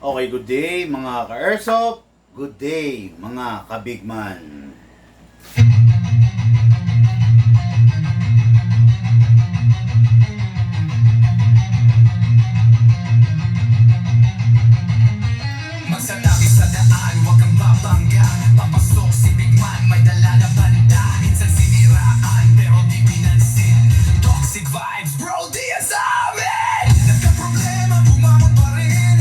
Okay, good day mga ka-airsoft. Good day mga ka-bigman. Magsatabi sa daan, huwag kang babangga. Papasok si Big Man, may dala na banda. Minsan siniraan, pero di pinansin. Toxic vibes, bro, di yan sa amin. Nagka-problema, bumangon pa rin.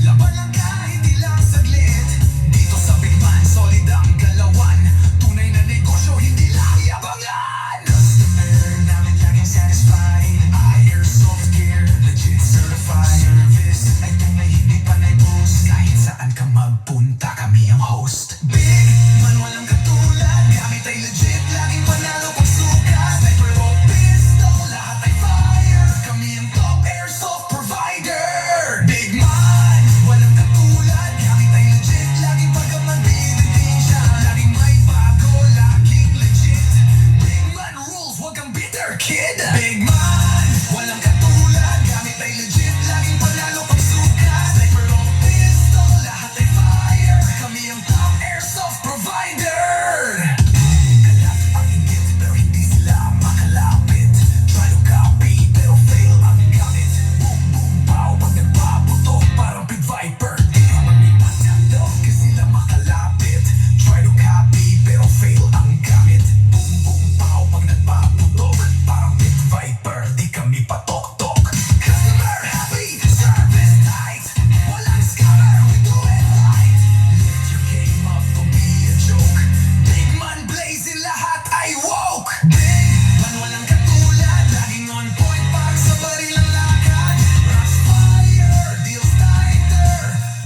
Laban lang kahit ilang saglit. Dito sa Big Man, solid ang galawan. Tunay na negosyo, hindi lang yabangan. Customer namin laging satisfied. Airsoft gear, legit certified. Service ay tunay, hindi panay boost. Kahit saan ka magpunta, kami ang host. Big Man, walang katulad. Gamit ay legit, laging panalo pag sukat. Sniper o pistol, lahat ay fire. Kami ang top airsoft provider. Big Man, walang katulad. Gamit ay legit, laging pagaman binitin siya. Laging may bago, laging legit. Big Man rules, wag kang bitter, kid. Big Man, walang katulad. Gamit ay legit, laging panalo pag sukat. Sniper o pistol, lahat ay fire. Kami ang top airsoft provider. Kalat ang inggit, pero hindi sila makalapit. Try to copy, pero fail ang gamit. Boom, boom, pow, pag nagpaputok, parang Pit Viper. Di ka magpipatandog, kasi sila makalapit. Try to copy, pero fail ang gamit. Boom, boom, pow, pag nagpaputok, parang Pit Viper. Di kami patok-tok. Customer happy, service tight. Walang scammer, we do it right. Lift your game up, don't be a joke. Big Man blazing, lahat ay woke. Big Man walang katulad, laging on point, parang sa baril ang lakad. Rush fire, deals tighter.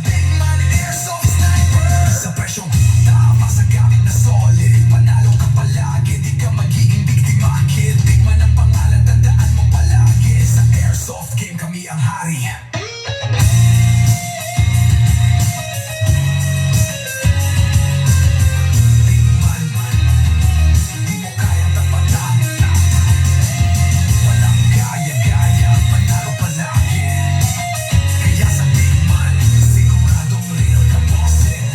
Big Man airsoft sniper. Sa presyong tama, sa gamit na solid. Panalo ka palagi, di ka magiging biktima, kid. Big Man ang pangalan, tandaan mo palagi. Sa airsoft game, kami ang hari. Big Man, di mo kayang tapatan. Walang gaya-gaya, panalo palagi. Kaya sa Big Man, siguradong real ka bossing.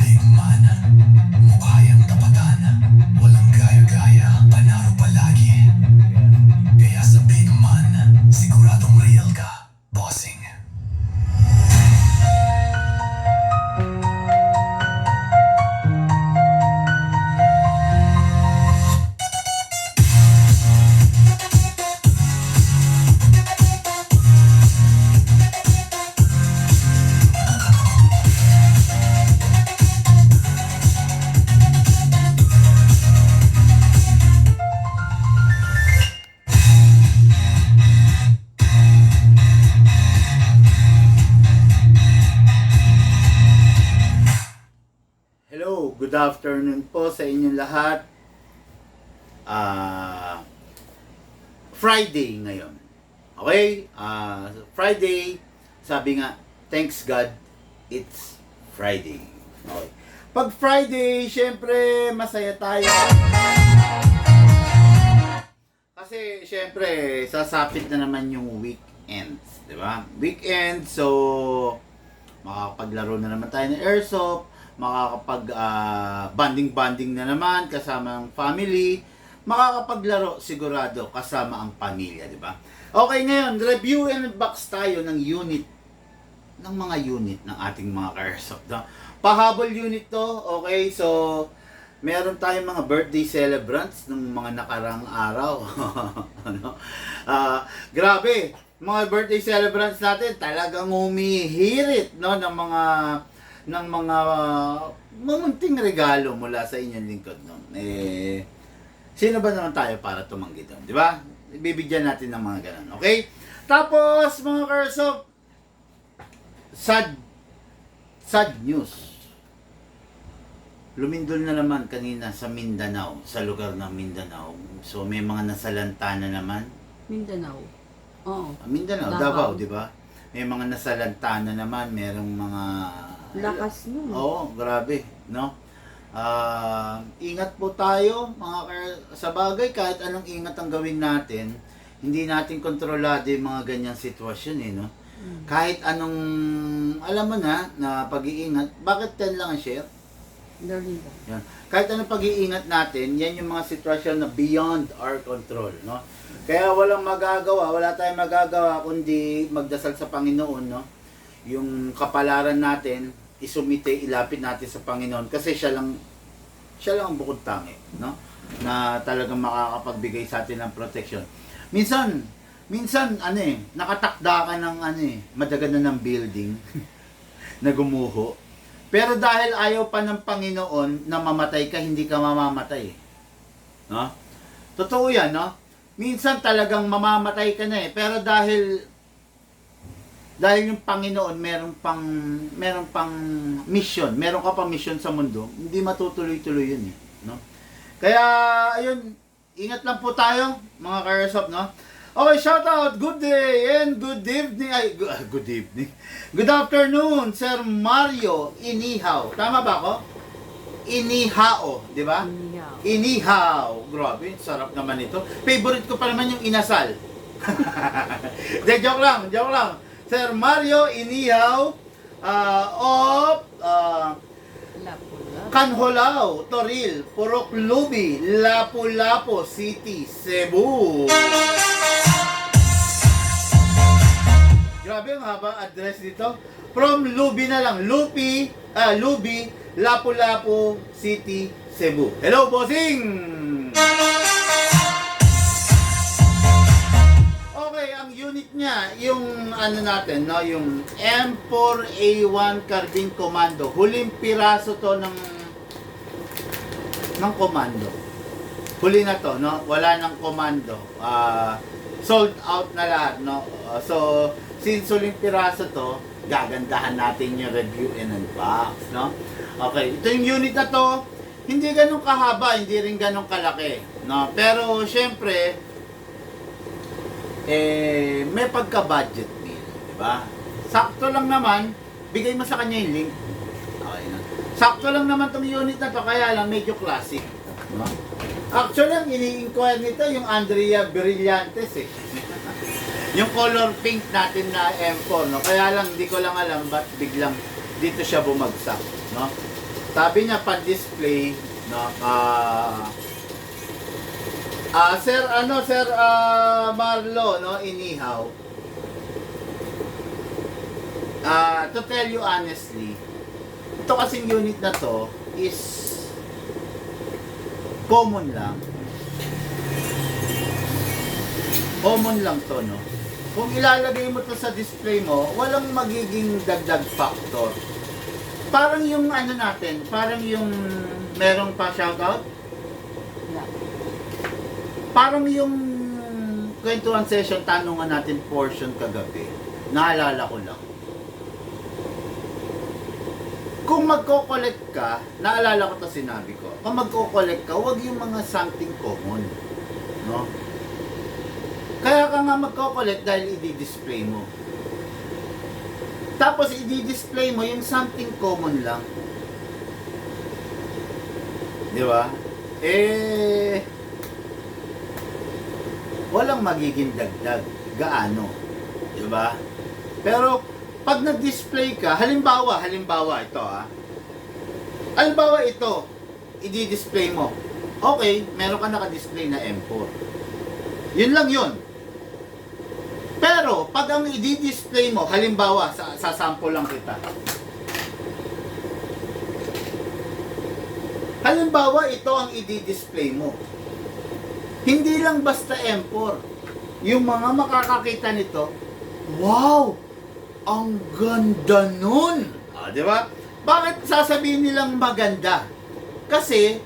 Big Man, mo kayang tapatan. Walang gaya-gaya, panalo palagi. Kaya sa Big Man, siguradong real ka, bossing. Hello, good afternoon po sa inyong lahat. Friday ngayon. Okay? Friday, sabi nga, thanks God, it's Friday. Okay. Pag Friday, syempre, masaya tayo. Kasi, syempre, sasapit na naman yung weekends. Diba? Weekend, so, makakapaglaro na naman tayo ng airsoft, makakapag banding na naman kasama ang family, makakapaglaro sigurado kasama ang pamilya, di ba? Okay, ngayon, review and box tayo ng unit, ng mga unit ng ating mga airsoft. No? Pahabol unit to, okay? So, meron tayong mga birthday celebrants ng mga nakarang araw. Ano? Grabe, mga birthday celebrants natin talagang humihirit, no, ng mga Mamunting regalo mula sa inyong lingkod, no? Sino ba naman tayo para tumanggi doon, di ba? Bibigyan natin ng mga ganun, okay? Tapos, mga Karsop, sad news. Lumindol na naman kanina sa Mindanao, sa lugar ng Mindanao. So, may mga nasalanta na naman. Mindanao. Oo. Mindanao, Davao, di ba? May mga nasalanta na naman, merong mga... Lakas nun. Oo, grabe, no? Ingat po tayo, sa bagay, kahit anong ingat ang gawin natin, hindi natin kontrolado yung mga ganyang sitwasyon, eh, no? Kahit anong, alam mo na pag-iingat, bakit 10 lang ang share? Dali ba? Yan. Kahit anong pag-iingat natin, yan yung mga sitwasyon na beyond our control, no? Kaya walang magagawa, wala tayong magagawa kundi magdasal sa Panginoon, no? Yung kapalaran natin, isumite, ilapit natin sa Panginoon kasi siya lang ang bukod tangi, no? Na talagang makakapagbigay sa atin ng protection. Minsan nakatakda ka ng madaganda ng building na gumuho. Pero dahil ayaw pa ng Panginoon na mamatay ka, hindi ka mamamatay. No? Totoo yan, no? Minsan talagang mamamatay ka na eh. Pero dahil yung Panginoon meron pang mission, meron ka pang mission sa mundo, hindi matutuloy-tuloy yun eh, no? Kaya ayun, ingat lang po tayo mga Karsop, no? Okay, shout out, good day and good evening, good evening. Good afternoon, Sir Mario Inihaw. Tama ba ako? Inihao, di ba? Inihaw. Inihaw. Grabe, sarap naman ito. Favorite ko pa naman yung inasal. De, joke lang. Sir Mario Inihaw of Lapu-lapu. Canholao, Toril, Purok Lubi, Lapu-Lapu City, Cebu. Grabe ang haba address dito. From Lubi na lang. Lubi, Lapu-Lapu City, Cebu. Hello, bossing! Okay, ang unit niya, yung natin, no, yung M4A1 Carbine Commando. Huling piraso to ng commando. Huli na to, no? Wala ng commando. Sold out na lahat, no? So, since huling piraso to, gagandahan natin yung review and unbox, no? Okay, ito yung unit na to, hindi ganun kahaba, hindi rin ganun kalaki, no? Pero, syempre, may pagka-budget meal, di ba? Sakto lang naman, bigay mo sa kanya yung link. Okay na. Sakto lang naman tong unit na to, kaya lang medyo classic, no? Actually, ang ini-inquire nito yung Andrea Brillantes, eh. Yung color pink natin na M4, no? Kaya lang, hindi ko lang alam ba't biglang dito siya bumagsak, no? Sabi niya, pan-display, no? Sir Marlo, no? Inihaw. To tell you honestly, ito kasing unit na to is common lang. Common lang to, no? Kung ilalagay mo to sa display mo, walang magiging dagdag factor. Parang yung natin, parang yung merong pa shoutout. Wala. Parang yung kwentuhan session, tanungan natin portion kagabi. Naalala ko lang. Kung magko-collect ka, naalala ko to sinabi ko, kung magko-collect ka, huwag yung mga something common. No? Kaya ka nga magko-collect dahil i-display mo. Tapos i-display mo yung something common lang. Di ba? Walang magiging dagdag. Gaano? Di ba? Pero, pag nag-display ka, halimbawa ito halimbawa ito, i-display mo. Okay, meron ka naka-display na M4. Yun lang yun. Pero, pag ang i-display mo, halimbawa, sa sample lang kita. Halimbawa, ito ang i-display mo. Hindi lang basta M4. Yung mga makakakita nito, wow! Ang ganda nun! Di ba? Bakit sasabihin nilang maganda? Kasi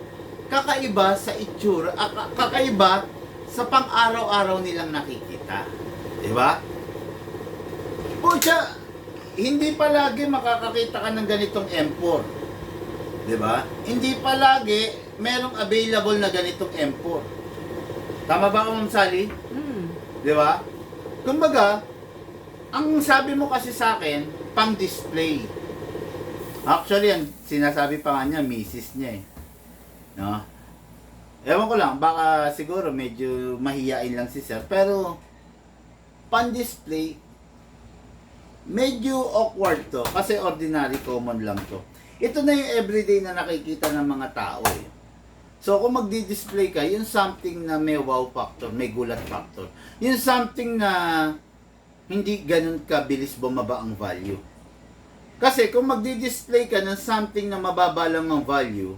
kakaiba sa itsura, kakaiba sa pang-araw-araw nilang nakikita. Di ba? Pucha, hindi palagi makakakita ka ng ganitong M4. Di ba? Hindi palagi merong available na ganitong M4. Tama ba ako, Ma'am Sally? Di ba? Kumbaga, ang sabi mo kasi sa akin, pang-display. Actually, ang sinasabi pa nga niya, misis niya eh. No? Ewan ko lang, baka siguro medyo mahiyain lang si sir. Pero, pan-display, medyo awkward to. Kasi ordinary, common lang to. Ito na yung everyday na nakikita ng mga tao eh. So, kung magdi-display ka, yung something na may wow factor, may gulat factor. Yung something na hindi ganun kabilis bumaba ang value. Kasi kung magdi-display ka ng something na mababa lang ang value,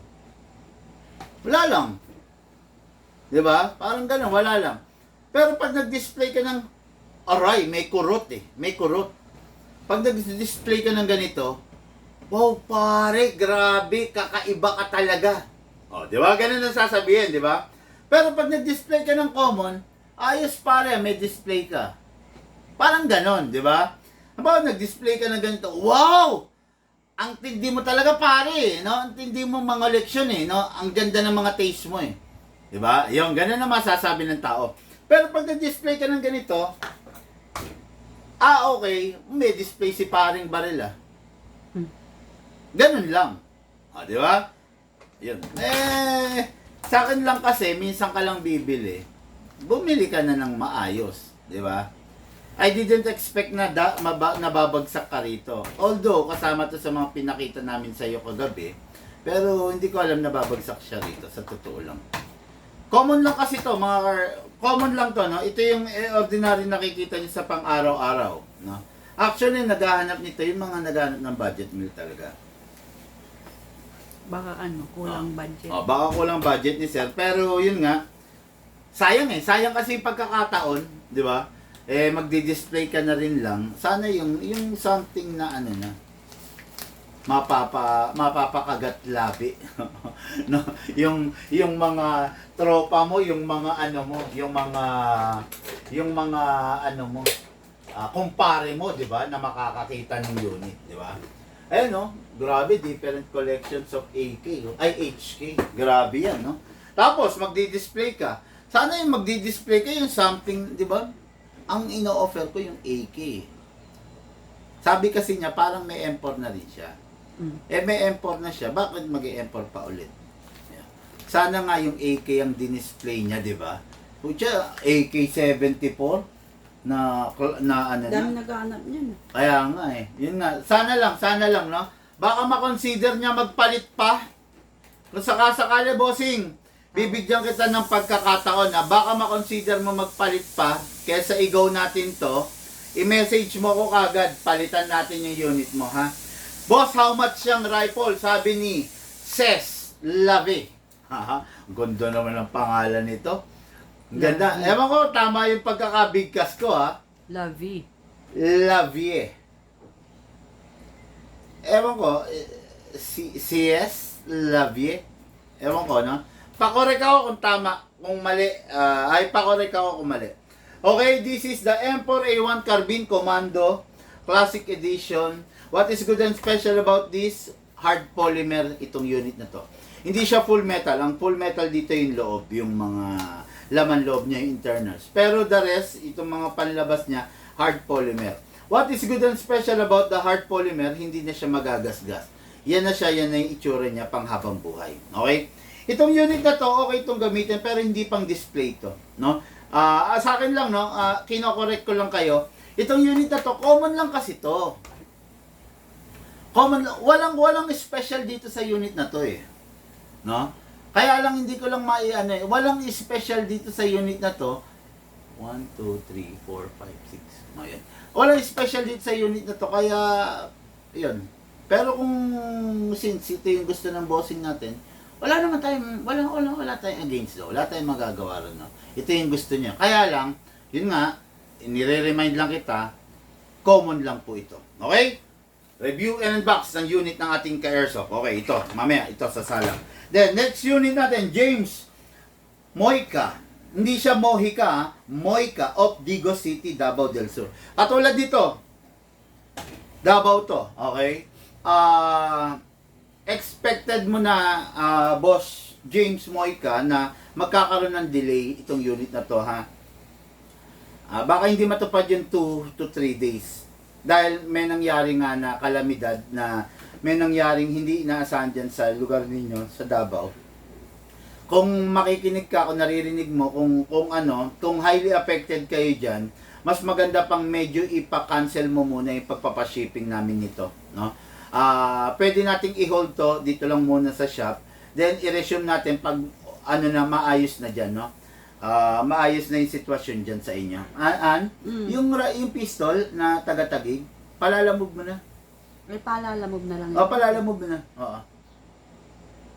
wala lang. 'Di ba? Parang ganun, wala lang. Pero pag nag-display ka ng aray, may kurot eh. May kurot. Pag nag-display ka ng ganito, wow pare, grabe, kakaiba ka talaga. O, 'di ba? Ganun ang sasabihin, 'di ba? Pero pag nag-display ka ng common, ayos pare, may display ka. Parang ganon, 'di ba? Halimbawa, nag-display ka ng ganito, wow! Ang tindi mo talaga pare, no? Ang tindi mo mga leksyon eh, no? Ang ganda ng mga taste mo eh. 'Di ba? Yung ganun na masasabi ng tao. Pero pag nag-display ka ng ganito, okay, may display si paring baril ah. Ganun lang. O, 'di ba? Yun. Sa akin lang kasi, minsan ka lang bibili, bumili ka na ng maayos, 'di ba? I didn't expect na nababagsak ka rito. Although, kasama to sa mga pinakita namin sa iyo kagabi, pero hindi ko alam na babagsak siya rito, sa totoo lang. Common lang kasi to, common lang to, no? Ito yung ordinary nakikita niyo sa pang-araw-araw, no? Actually, naghahanap nito yung mga naghahanap ng budget meal talaga. Baka kulang budget. Baka kulang budget ni sir, pero yun nga, sayang eh. Sayang kasi yung pagkakataon, di ba? Magdi-display ka na rin lang. Sana yung something na na mapapakagat labi. No, yung mga tropa mo, yung mga kumpare mo, 'di ba, na makakakita ng unit, 'di ba? Ayun no, grabe, different collections of AK, ay HK. Grabe 'yan, no? Tapos magdi-display ka. Sana yung magdi-display ka yung something, 'di ba? Ang ino-offer ko yung AK. Sabi kasi niya, parang may M4 na rin siya. May M4 na siya, bakit mag-M4 pa ulit? Sana nga yung AK ang dinisplay niya, di ba? Pucha, AK-74 na ano na. Dami naghahanap niyan. Kaya nga eh. Yun nga. Sana lang, no? Baka makonsider niya magpalit pa. Kung sakasakali, bossing, bibigyan kita ng pagkakataon na baka makonsider mo magpalit pa kesa igaw natin to, i-message mo ko kagad, palitan natin yung unit mo, ha? Boss, how much yung rifle? Sabi ni Ses Lave. Haha, ganda naman ang pangalan nito. Ang ganda. Ewan ko, tama yung pagkakabigkas ko, ha? Lavi. Lavie. Ewan ko, CS Lavie. Ewan ko, no? Pakorek ako kung tama, kung mali. Pakorek ako kung mali. Okay, this is the M4A1 Carbine Commando Classic Edition. What is good and special about this? Hard polymer itong unit na to. Hindi siya full metal. Ang full metal dito yung loob, yung mga laman loob niya, yung internals. Pero the rest, itong mga panlabas niya, hard polymer. What is good and special about the hard polymer? Hindi na siya magagasgas. Yan na siya, yan na yung itsura niya pang habang buhay. Okay? Itong unit na to, okay itong gamitin, pero hindi pang display to, no? Sa akin lang, no, kino-correct ko lang kayo. Itong unit na to, common lang kasi to. Common, walang special dito sa unit na to eh. No? Kaya lang hindi ko lang walang special dito sa unit na to. 1, 2, 3, 4, 5, 6. Ayan. Walang special dito sa unit na to, kaya yun. Pero kung since ito yung gusto ng bossing natin, wala tayong against daw. Wala tayong magagawa ron, no? Ito yung gusto niya. Kaya lang, yun nga, nire-remind lang kita, common lang po ito. Okay? Review and unbox ng unit ng ating ka-airsoft. Okay, ito. Mamaya, ito sa salang. Then, next unit natin, James Moica. Hindi siya Mojica, ha? Moica of Digo City, Davao del Sur. Katulad dito, Davao to. Okay? Expected mo na, Boss James Moica, na magkakaroon ng delay itong unit na to, ha? Baka hindi matupad yung 2 to 3 days. Dahil may nangyari nga na kalamidad na may nangyaring hindi inaasahan dyan sa lugar ninyo, sa Davao. Kung makikinig ka, kung naririnig mo, kung highly affected kayo dyan, mas maganda pang medyo ipa-cancel mo muna yung pagpapashipping namin nito. No? Pwede nating i-hold to, dito lang muna sa shop. Then, i-resume natin pag maayos na dyan. No? Maayos na yung sitwasyon dyan sa inyo. Yung pistol na taga-tagig, palalamog mo na. May palalamog na lang. Palalamog mo na. Oo.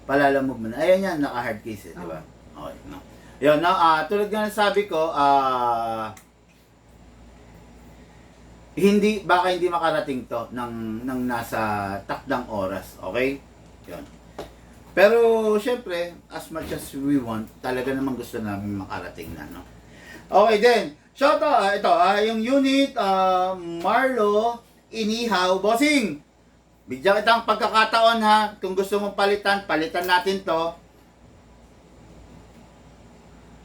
Palalamog mo na. Ayan yan, naka-hard case, di ba? Okay, no. Yun, no, tulad nga ng sabi ko, baka hindi makarating to ng nasa takdang oras. Okay? Yun. Pero, syempre, as much as we want, talaga naman gusto namin makarating na, no? Okay, then, shout out, ito, yung unit, Marlo Inihaw, bossing! Bigyan kitang pagkakataon, ha? Kung gusto mong palitan natin to.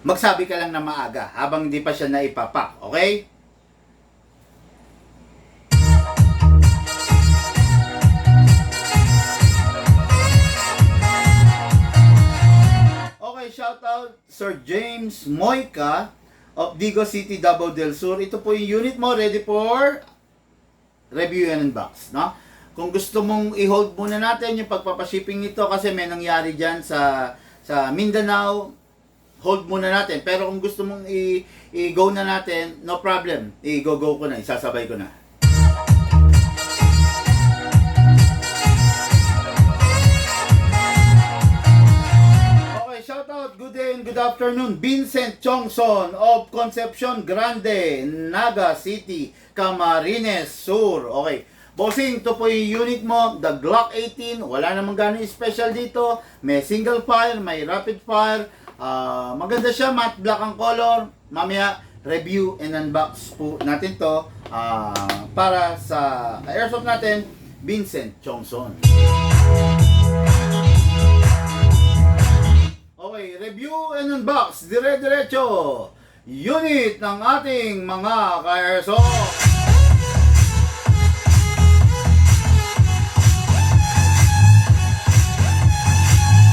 Magsabi ka lang na maaga, habang hindi pa siya naipapak, okay? Shout out Sir James Moica of Digo City, Davao del Sur. Ito po yung unit mo, ready for review and unbox, no? Kung gusto mong i-hold muna natin yung pagpapashipping nito kasi may nangyari dyan sa Mindanao, hold muna natin. Pero kung gusto mong i-go na natin, no problem. I-go ko na, isasabay ko na. Shout out, good day and good afternoon, Vincent Chongson of Concepcion Grande, Naga City, Camarines Sur. Okay, bossing, ito po yung unit mo, the Glock 18, wala namang gano'ng special dito, may single fire, may rapid fire, maganda siya, matte black ang color. Mamaya, review and unbox po natin to para sa airsoft natin, Vincent Chongson. Okay, review and unbox, dire-diretso, unit ng ating mga ka-airsoft.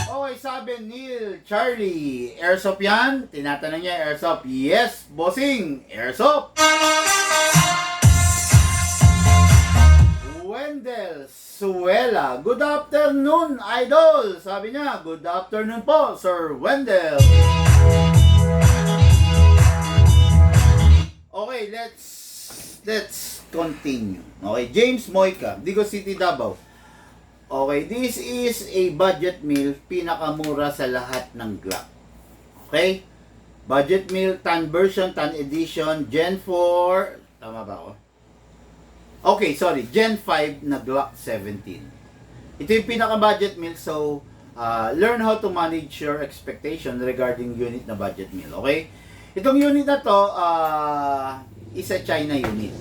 Okay, sabi Neil Charlie, airsoft yan? Tinatanong niya, airsoft? Yes, bossing, airsoft. Wendell Suela, good afternoon, idol. Sabi niya, good afternoon po, Sir Wendell. Okay, let's continue. Okay, James Moica, Digo City, Davao. Okay, this is a budget meal, pinakamura sa lahat ng Glock. Okay? Budget meal, tan version, tan edition, Gen 4, tama ba ako? Okay, sorry, Gen 5 na Glock 17. Ito yung pinaka-budget meal, so learn how to manage your expectation regarding unit na budget meal, okay? Itong unit na to, is a China unit.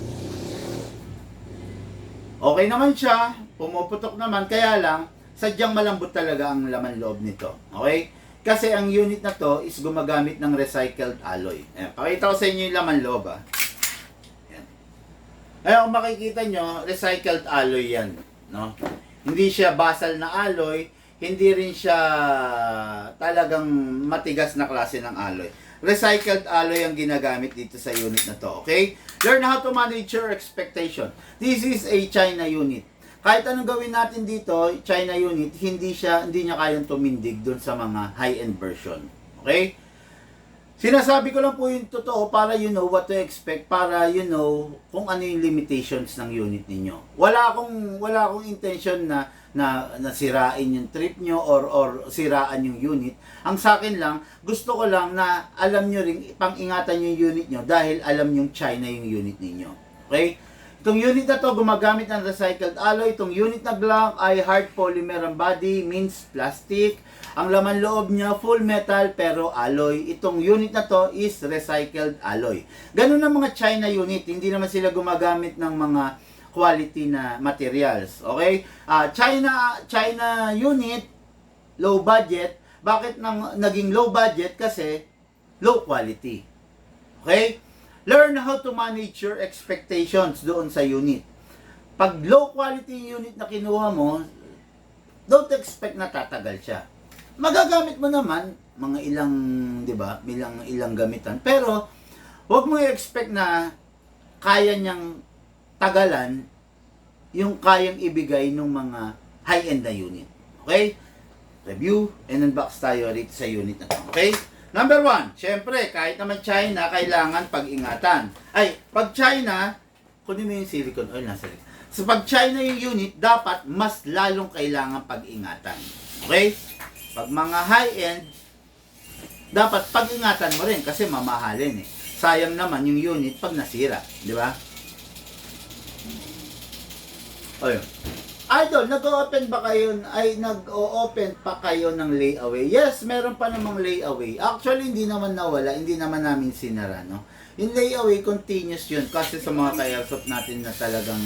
Okay naman siya, pumuputok naman, kaya lang, sadyang malambot talaga ang laman loob nito, okay? Kasi ang unit na to is gumagamit ng recycled alloy. Ayan, pakita ko sa inyo yung laman loob, Kaya kung makikita nyo, recycled alloy yan. No? Hindi siya basal na alloy, hindi rin siya talagang matigas na klase ng alloy. Recycled alloy ang ginagamit dito sa unit na to. Okay? Learn how to manage your expectation. This is a China unit. Kahit anong gawin natin dito, China unit, hindi niya kayang tumindig dun sa mga high-end version. Okay? Sinasabi ko lang po yung totoo para you know what to expect, para you know kung ano yung limitations ng unit ninyo. Wala akong intention na sirain yung trip nyo or siraan yung unit. Ang sa akin lang, gusto ko lang na alam nyo rin, pang-ingatan yung unit nyo dahil alam yung China yung unit ninyo. Okay? Itong unit na to gumagamit ng recycled alloy. Itong unit na black ay hard polymer ang body, means plastic. Ang laman loob niya full metal pero alloy. Itong unit na to is recycled alloy. Ganun ang mga China unit, hindi naman sila gumagamit ng mga quality na materials. Okay? China unit, low budget. Bakit naging low budget? Kasi low quality. Okay? Learn how to manage your expectations doon sa unit. Pag low quality unit na kinuha mo, don't expect na tatagal siya. Magagamit mo naman mga ilang, 'di ba? Ilang gamitan. Pero huwag mo i-expect na kaya niyang tagalan yung kayang ibigay ng mga high-end na unit. Okay? Review and unbox tayo rito sa unit na to. Okay? Number 1, syempre, kahit naman China, kailangan pag-ingatan. Ay, pag China, kunin mo yung silicone oil, nasa likod. So, pag China yung unit, dapat mas lalong kailangan pag-ingatan. Okay? Pag mga high-end, dapat pag-ingatan mo rin kasi mamahalin eh. Sayang naman yung unit pag nasira. Di ba? Ayun. Idol, nag-o-open ba kayo, nag-o-open pa kayo ng layaway? Yes, meron pa namang layaway. Actually, hindi naman nawala, hindi naman namin sinara, no? Yung layaway, continuous yun. Kasi sa mga ka-airsoft natin na talagang,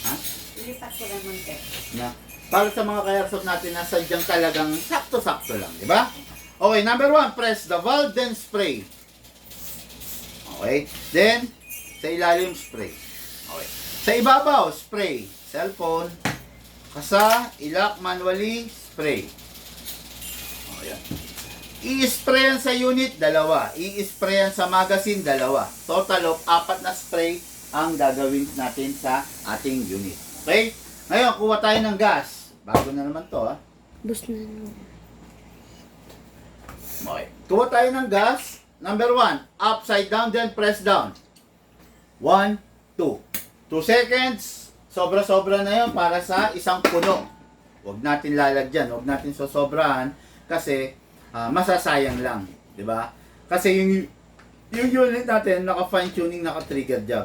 ha? Ilipat ko lang munti. Na, para sa mga ka-airsoft natin na sadyang talagang sakto-sakto lang, di ba? Okay, number 1, press the valve, then spray. Okay, then, sa ilalim, spray. Okay. Sa ibabaw, spray. Cellphone. Kasa, ilak manually, spray. O, yan. I-sprayan sa unit, 2. I-sprayan sa magazine, 2. Total of 4 na spray ang gagawin natin sa ating unit. Okay? Ngayon, kuha tayo ng gas. Bago na naman to, ha? Boost na naman. Okay. Kuha tayo ng gas. Number 1, upside down, then press down. 1, 2. 2 seconds. Sobra-sobra na yun para sa isang puno. Huwag natin lalagyan, huwag natin sosobrahan kasi masasayang lang, 'di ba? Kasi yung unit natin naka-fine tuning, naka-trigger job.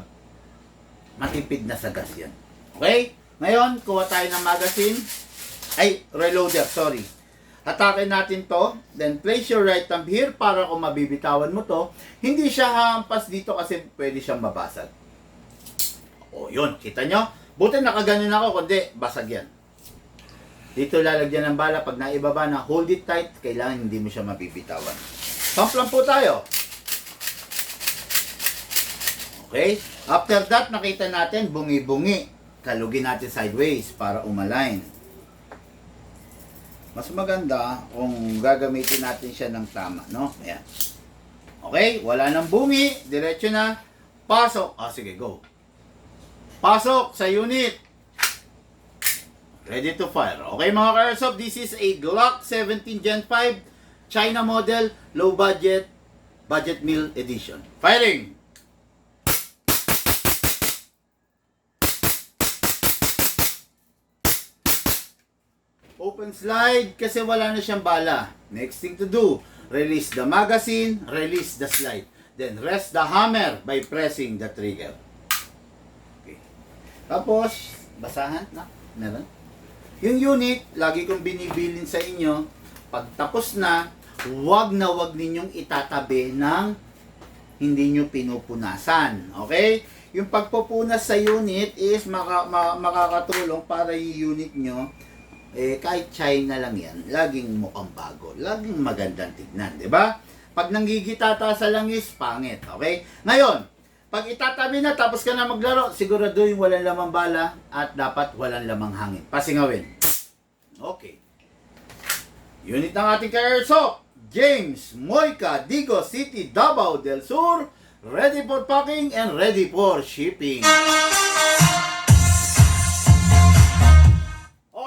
Matipid na sa gas 'yan. Okay? Ngayon, kuha tayo ng magazine. Ay, reloader, sorry. Hatakin natin to, then place your right thumb here para kung mabibitawan mo to, hindi siya hahampas dito kasi pwede siyang mabasag. O, yun, kita nyo? Buti nakaganon ako, kundi basag yan. Dito lalagyan ng bala. Pag naibaba na, hold it tight. Kailangan hindi mo siya mapipitawan. Pump lang po tayo. Okay? After that, nakita natin, bungi-bungi. Kalugin natin sideways para umalign. Mas maganda kung gagamitin natin siya ng tama, no? Ayan. Okay? Wala nang bungi. Diretso na. Pasok. Sige, go. Pasok sa unit. Ready to fire. Okay mga ka-airsoft, this is a Glock 17 Gen 5 China model, low budget, budget meal edition. Firing! Open slide kasi wala na siyang bala. Next thing to do, release the magazine, release the slide. Then rest the hammer by pressing the trigger. Tapos, basahan na, meron. Yung unit, lagi kong binibilin sa inyo, pag tapos na, wag ninyong itatabi ng hindi nyo pinupunasan. Okay? Yung pagpupunas sa unit is makakatulong para yung unit nyo, kahit China lang yan, laging mukhang bago, laging magandang tignan, di ba? Pag nanggigitata sa langis, pangit. Okay? Ngayon, pag itatabi na, tapos ka na maglaro, siguraduhin walang lamang bala at dapat walang lamang hangin. Pasingawin. Okay. Unit ng ating ka-airsoft, James Moica, Digo City, Davao del Sur, ready for packing and ready for shipping.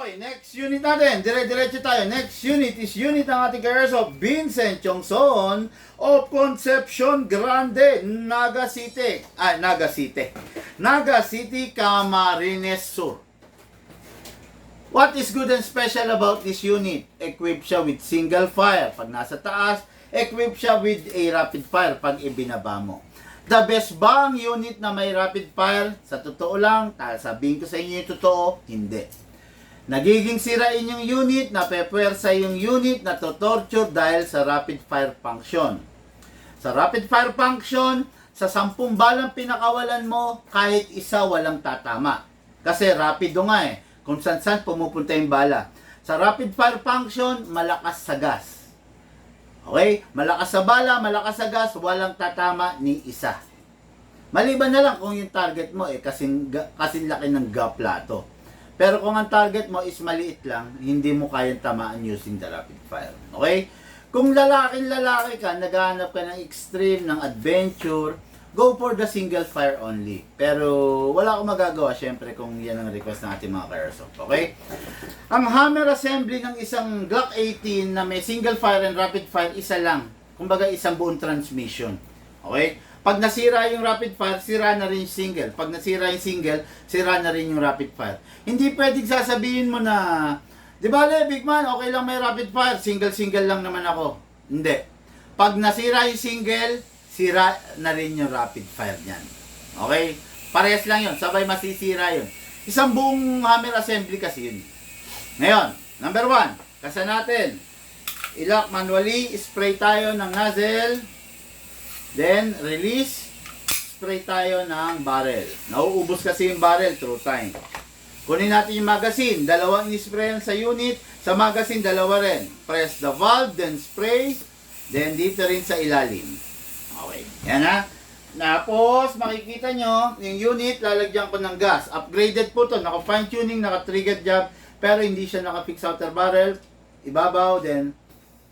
Okay, next unit natin. Dire-diretso tayo. Next unit is unit ng ating ka-airsoft, Vincent Chongson of Concepcion Grande, Naga City. Naga City, Camarines Sur. What is good and special about this unit? Equipped siya with single fire pag nasa taas, equipped siya with a rapid fire pag ibinaba mo. The best ba ang unit na may rapid fire? Sa totoo lang, sabihin ko sa inyo yung totoo, hindi. Nagiging sirain yung unit, napepwersa yung unit, torture dahil sa rapid fire function. Sa rapid fire function, sa 10 balang pinakawalan mo, kahit isa walang tatama. Kasi rapido nga eh, kung saan pumupunta yung bala. Sa rapid fire function, malakas sa gas. Okay? Malakas sa bala, malakas sa gas, walang tatama ni isa. Maliban na lang kung yung target mo kasing laki ng plato. Pero kung ang target mo is maliit lang, hindi mo kayang tamaan using the rapid fire. Okay? Kung lalaki ka, naghahanap ka ng extreme, ng adventure, go for the single fire only. Pero wala akong magagawa, syempre, kung yan ang request ng ating mga ka-airsoft. Okay? Ang hammer assembly ng isang Glock 18 na may single fire and rapid fire, isa lang. Kumbaga, isang buong transmission. Okay? Pag nasira yung rapid fire, sira na rin yung single. Pag nasira yung single, sira na rin yung rapid fire. Hindi pwedeng sasabihin mo na, di ba, big man, okay lang may rapid fire, single lang naman ako. Hindi. Pag nasira yung single, sira na rin yung rapid fire niyan. Okay? Parehas lang yun. Sabay masisira yun. Isang buong hammer assembly kasi yun. Ngayon, number 1, kasa natin. I-lock manually, spray tayo ng nozzle. Then, release. Spray tayo ng barrel. Nauubos kasi yung barrel through time. Kunin natin yung magazine. Dalawang in-sprayan sa unit. Sa magazine, dalawa rin. Press the valve, then spray. Then, dito rin sa ilalim. Okay. Yan ha. Tapos, makikita nyo, yung unit, lalagyan ko ng gas. Upgraded po to. Naka-fine tuning, naka-triggered job. Pero hindi siya naka-fix outer barrel. Ibabaw, then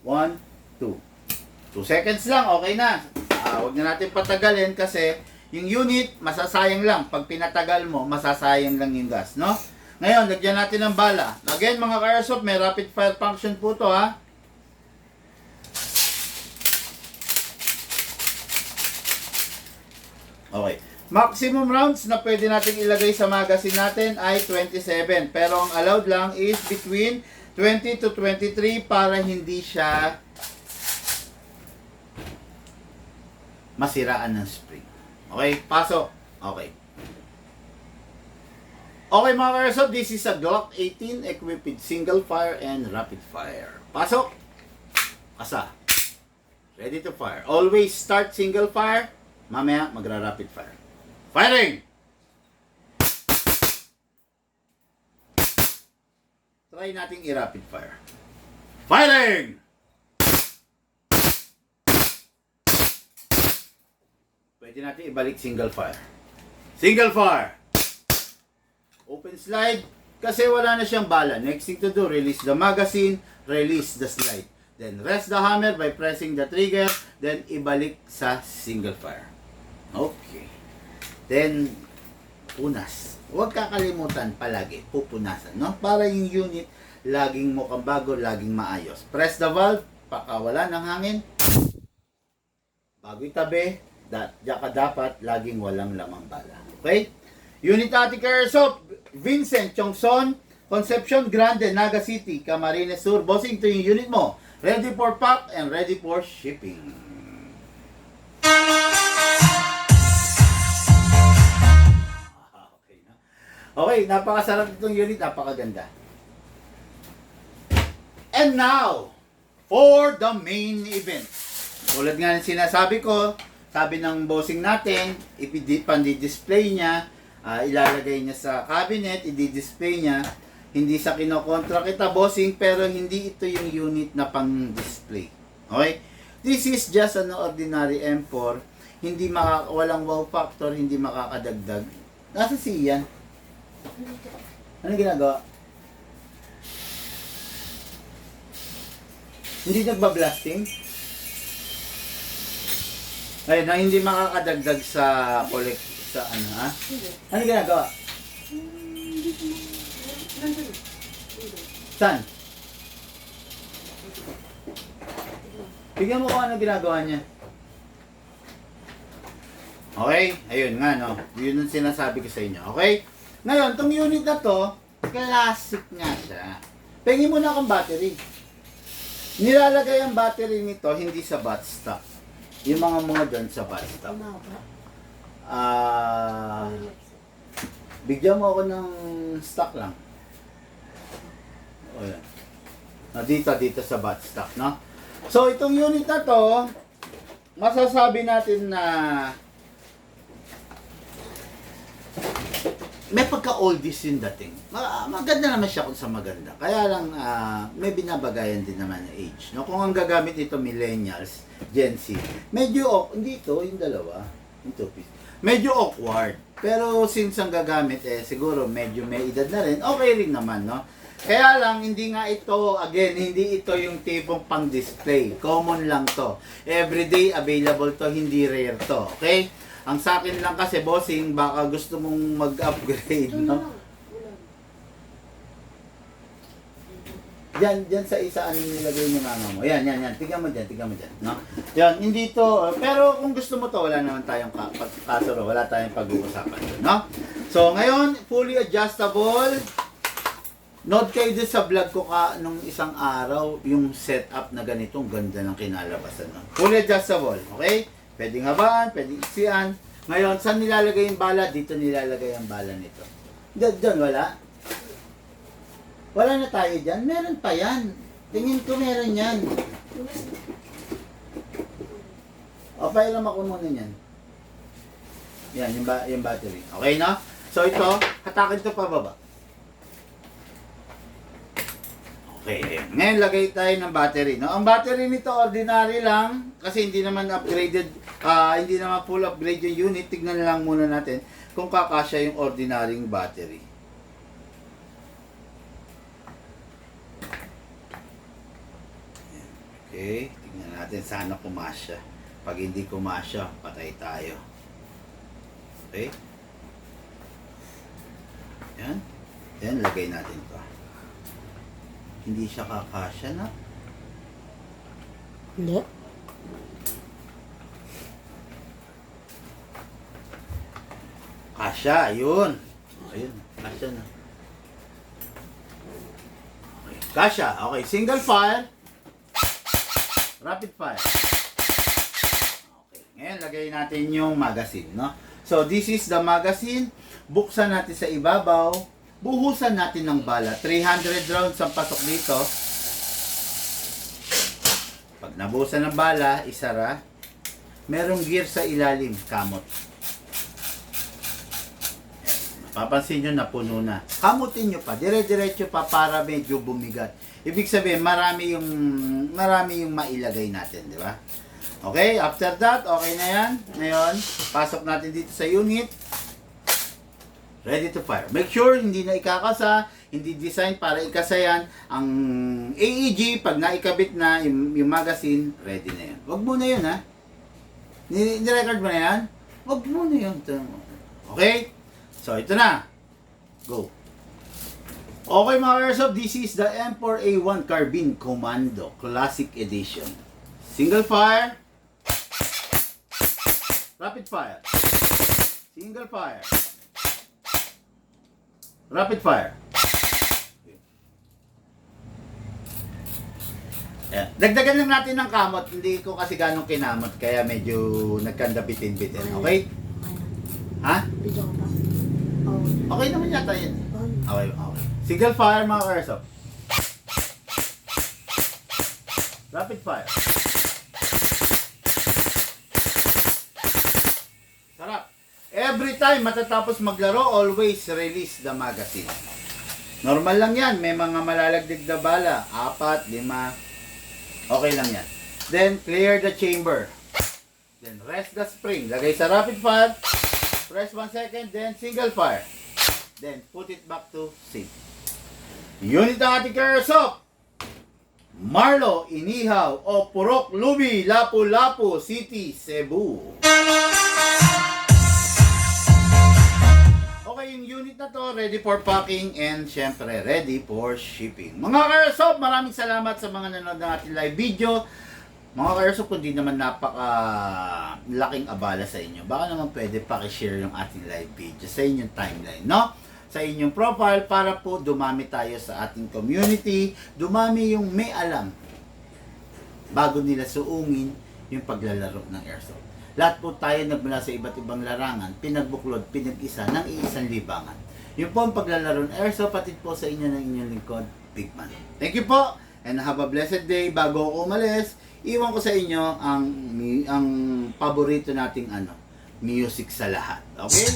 1, 2. 2 seconds lang, okay na. Huwag na natin patagalin kasi yung unit, masasayang lang. Pag pinatagal mo, masasayang lang yung gas, no? Ngayon, lagyan natin ng bala. Again, mga ka-airsoft, may rapid fire function po to, ha? Okay. Maximum rounds na pwede natin ilagay sa magazine natin ay 27. Pero ang allowed lang is between 20 to 23 para hindi siya masiraan ng spring. Okay? Pasok. Okay. Okay mga ka-airsoft, this is a Glock 18 equipped with single fire and rapid fire. Pasok. Asa. Ready to fire. Always start single fire. Mamaya, magra-rapid fire. Firing! Try nating i-rapid fire. Firing! Pwede natin ibalik single fire. Single fire! Open slide. Kasi wala na siyang bala. Next thing to do, release the magazine, release the slide. Then rest the hammer by pressing the trigger, then ibalik sa single fire. Okay. Then, punas. Huwag kakalimutan palagi, pupunasan, no? Para yung unit, laging mukhang bago, laging maayos. Press the valve, pakawala ng hangin. Bago itabi, dapat laging walang lamang bala. Okay? Unit Ating Airsoft, Vincent Chongson, Concepcion Grande, Naga City, Camarines Sur. Bossing to yung unit mo. Ready for pack and ready for shipping. Okay, napakasarap itong unit, napakaganda. And now, for the main event. Tulad nga ng sinasabi ko, sabi ng bossing natin, ipandi-display niya, ilalagay niya sa cabinet, i-display niya. Hindi sa kinokontra kita, bossing, pero hindi ito yung unit na pang-display. Okay? This is just an ordinary M4. Hindi walang wow factor, hindi makakadagdag. Nasa siyan. Ano ginagawa? Hindi nagbablasting? Ay, na hindi makakadagdag sa collect sa ano, ha? Ano ginagawa? Saan? Bigyan mo ko ano ginagawa niya. Okay? Ayun nga, no? Yun ang sinasabi ko sa inyo. Okay? Ngayon, tong unit na to, classic nga siya. Pengin mo na akong battery. Nilalagay ang battery nito, hindi sa butt stock. Yung mga dyan sa butt stock. Bigyan mo ako ng stock lang. O yan. Dito sa bat stock, no? So, itong unit na to, masasabi natin na may pagka-oldies yung dating. Maganda naman siya kung sa maganda. Kaya lang, may binabagayan din naman ng age. No? Kung ang gagamit ito millennials, Gen Z, medyo, hindi ito, yung dalawa, yung two-piece, medyo awkward. Pero since ang gagamit, siguro medyo may edad na rin, okay rin naman, no? Kaya lang, hindi nga ito, again, hindi ito yung tipong pang-display. Common lang to. Everyday available to, hindi rare to. Okay? Ang sa akin lang kasi, bossing, baka gusto mong mag-upgrade, no? Diyan sa isa, ano nilagay ni mama mo. Yan. Tingnan mo dyan, no? Yan, hindi to, pero kung gusto mo to, wala naman tayong kasuro, wala tayong pag-uusapan doon, no? So, ngayon, fully adjustable. Note kayo din sa vlog ko nung isang araw, yung setup na ganitong ganda ng kinalabasan, no? Fully adjustable, okay? Pwedeng habaan, pwedeng iksian. Ngayon, saan nilalagay yung bala? Dito nilalagay ang bala nito. Diyan, wala. Wala na tayo dyan. Meron pa yan. Tingin ko meron yan. O, pailam ako muna yan. Yan, yung battery. Okay, no? So, ito, hatakin ito pababa. Okay, ngayon lagay tayo ng battery, no? Ang battery nito ordinary lang kasi hindi naman upgraded, hindi naman full upgrade yung unit. Tignan lang muna natin kung kakasya yung ordinary battery. Okay, tignan natin sana kumasya. Pag hindi kumasya, patay tayo. Okay? Yan, lagay natin to. Hindi siya kakasya na. Hindi. Kasya, ayun. Ayun, kasya na. Okay, kasya. Okay, single fire. Rapid fire. Okay, ngayon lagay natin yung magazine, no? So, this is the magazine. Buksan natin sa ibabaw. Buhusan natin ng bala. 300 rounds ang pasok dito. Pag nabuhusan ng bala, isara. Merong gear sa ilalim, kamot. Mapapansin nyo na puno na. Kamutin nyo pa, dire-diretso pa para medyo bumigat. Ibig sabihin, marami yung mailagay natin, di ba? Okay, after that, okay na yan. Ngayon, pasok natin dito sa unit. Ready to fire. Make sure hindi na ikakasa, hindi design para ikasa yan. Ang AEG, pag naikabit na yung magazine, ready na yan. Wag mo na yun, ha? Ni-record mo na yan? Wag mo na yun. Okay? So, ito na. Go. Okay mga airsoft, this is the M4A1 Carbine Commando Classic Edition. Single fire. Rapid fire. Single fire. Rapid fire. Yeah. Dagdagan lang natin ng kamot. Hindi ko kasi ganong kinamot. Kaya medyo nagkanda-bitin-bitin. Okay? Ha? Video ko pa. Oh. Okay naman yata yan. Oh. Okay. Single fire mga airsoft. Rapid fire. Sarap. Every time matatapos maglaro, always release the magazine. Normal lang yan. May mga malalagdig na bala. 4, 5. Okay lang yan. Then, clear the chamber. Then, rest the spring. Lagay sa rapid fire. Press 1 second. Then, single fire. Then, put it back to safe. Unit ng ating airsoft. Marlo, Inihaw, o Purok, Lubi, Lapu-Lapu, City, Cebu. Okay, yung unit na to, ready for packing and syempre, ready for shipping. Mga ka-airsoft, maraming salamat sa mga nanonood ng ating live video. Mga ka-airsoft, kung di naman laking abala sa inyo, baka naman pwede pakishare yung ating live video sa inyong timeline, no? Sa inyong profile para po dumami tayo sa ating community, dumami yung may alam bago nila suungin yung paglalaro ng airsoft. Lahat po tayo nagmula sa iba't ibang larangan, pinagbuklod, pinag-isa ng iisang libangan. Yun po ang paglalaro ng Airsoft, patid po sa inyo ng inyong lingkod, Big Man. Thank you po, and have a blessed day. Bago ako umalis, iwan ko sa inyo ang paborito nating music sa lahat. Okay?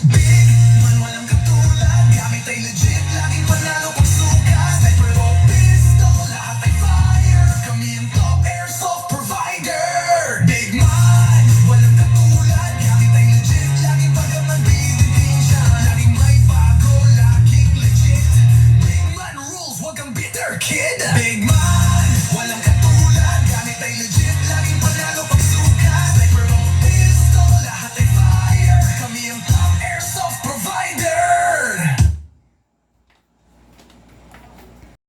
Man walang katulad, gamit ay legit, laging panalo pag sukat. Sniper o pistol, lahat ay fire. Kami ang top airsoft provider. Big man, walang katulad, gamit ay legit, laging pagaman bibigyan. Laging may bago, laging legit. Big man rules, wag kang bitter kid. Big man, walang katulad, gamit ay legit, laging panalo